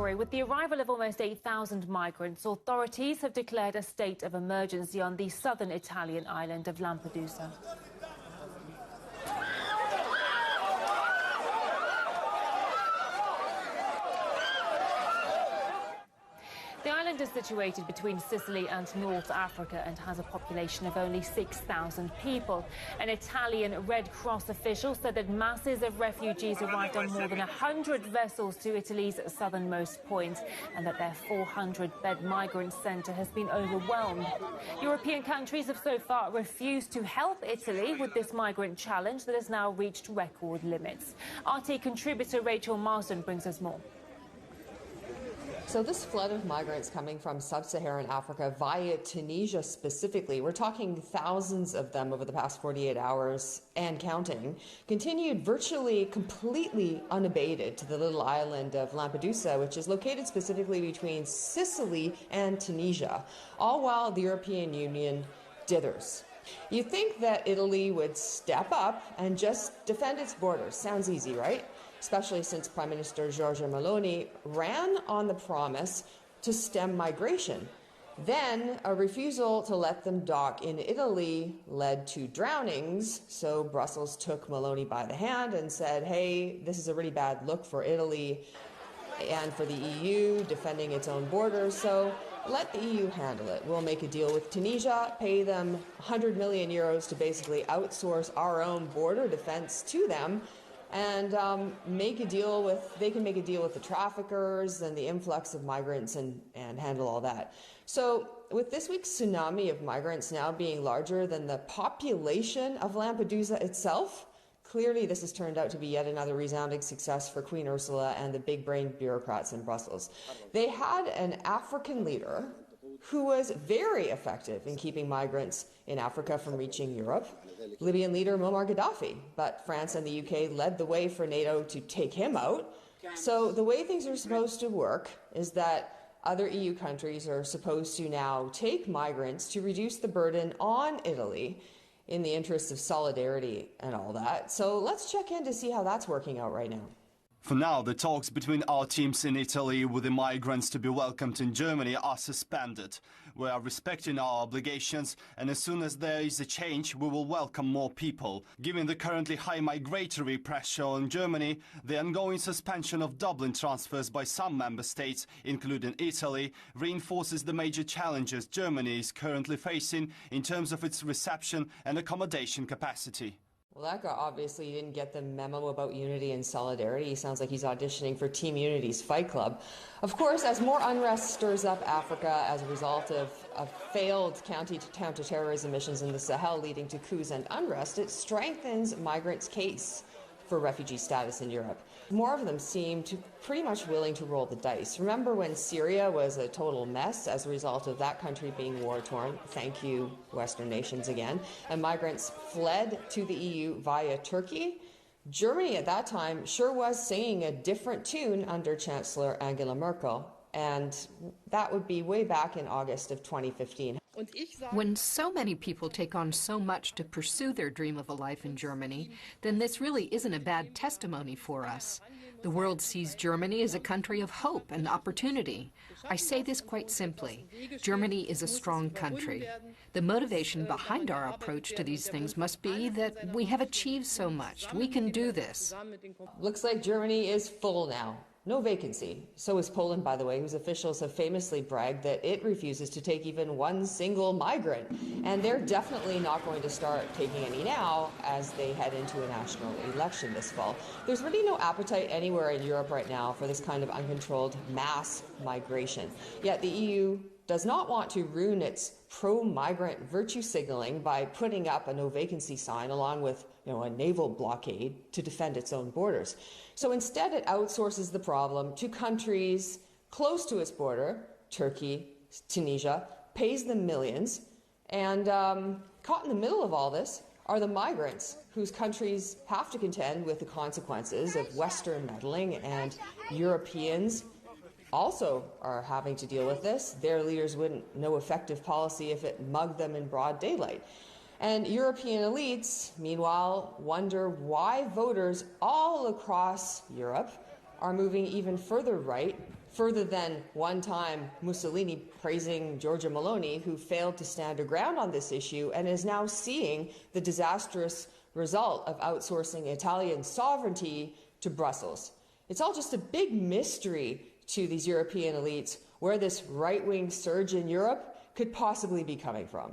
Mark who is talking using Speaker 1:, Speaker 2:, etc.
Speaker 1: story. With the arrival of almost 8,000 migrants, authorities have declared a state of emergency on the southern Italian island of Lampedusa. The island is situated between Sicily and North Africa and has a population of only 6,000 people. An Italian Red Cross official said that masses of refugees arrived on more than 100 vessels to Italy's southernmost point and that their 400-bed migrant centre has been overwhelmed. European countries have so far refused to help Italy with this migrant challenge that has now reached record limits. RT contributor Rachel Marsden brings us more.
Speaker 2: So this flood of migrants coming from sub-Saharan Africa via Tunisia specifically, we're talking thousands of them over the past 48 hours and counting, continued virtually completely unabated to the little island of Lampedusa, which is located specifically between Sicily and Tunisia, all while the European Union dithers. You'd think that Italy would step up and just defend its borders. Sounds easy, right? Especially since Prime Minister Giorgia Meloni ran on the promise to stem migration. Then a refusal to let them dock in Italy led to drownings, so Brussels took Meloni by the hand and said, hey, this is a really bad look for Italy and for the EU defending its own borders, so let the EU handle it. We'll make a deal with Tunisia, pay them 100 million euros to basically outsource our own border defense to them, and they can make a deal with the traffickers and the influx of migrants and handle all that. So with this week's tsunami of migrants now being larger than the population of Lampedusa itself, clearly this has turned out to be yet another resounding success for Queen Ursula and the big-brained bureaucrats in Brussels. They had an African leader who was very effective in keeping migrants in Africa from reaching Europe, Libyan leader Muammar Gaddafi. But France and the UK led the way for NATO to take him out. So the way things are supposed to work is that other EU countries are supposed to now take migrants to reduce the burden on Italy in the interest of solidarity and all that. So let's check in to see how that's working out right now.
Speaker 3: For now, the talks between our teams in Italy with the migrants to be welcomed in Germany are suspended. We are respecting our obligations, and as soon as there is a change, we will welcome more people. Given the currently high migratory pressure on Germany, the ongoing suspension of Dublin transfers by some member states, including Italy, reinforces the major challenges Germany is currently facing in terms of its reception and accommodation capacity.
Speaker 2: Well, that guy obviously didn't get the memo about unity and solidarity. He sounds like he's auditioning for Team Unity's Fight Club. Of course, as more unrest stirs up Africa as a result of failed counter-terrorism missions in the Sahel leading to coups and unrest, it strengthens migrants' case for refugee status in Europe. More of them seem to pretty much willing to roll the dice. Remember when Syria was a total mess as a result of that country being war-torn? Thank you, Western nations again. And migrants fled to the EU via Turkey. Germany at that time sure was singing a different tune under Chancellor Angela Merkel. And that would be way back in August of 2015.
Speaker 4: When so many people take on so much to pursue their dream of a life in Germany, then this really isn't a bad testimony for us. The world sees Germany as a country of hope and opportunity. I say this quite simply. Germany is a strong country. The motivation behind our approach to these things must be that we have achieved so much. We can do this.
Speaker 2: Looks like Germany is full now. No vacancy. So is Poland, by the way, whose officials have famously bragged that it refuses to take even one single migrant. And they're definitely not going to start taking any now as they head into a national election this fall. There's really no appetite anywhere in Europe right now for this kind of uncontrolled mass migration. Yet the EU does not want to ruin its pro-migrant virtue signaling by putting up a no-vacancy sign along with a naval blockade to defend its own borders. So instead it outsources the problem to countries close to its border, Turkey, Tunisia, pays them millions, and caught in the middle of all this are the migrants whose countries have to contend with the consequences of Western meddling, and Europeans also are having to deal with this. Their leaders wouldn't know effective policy if it mugged them in broad daylight. And European elites, meanwhile, wonder why voters all across Europe are moving even further right, Further than one time Mussolini praising Giorgia Meloni, who failed to stand her ground on this issue and is now seeing the disastrous result of outsourcing Italian sovereignty to Brussels. It's all just a big mystery to these European elites where this right-wing surge in Europe could possibly be coming from.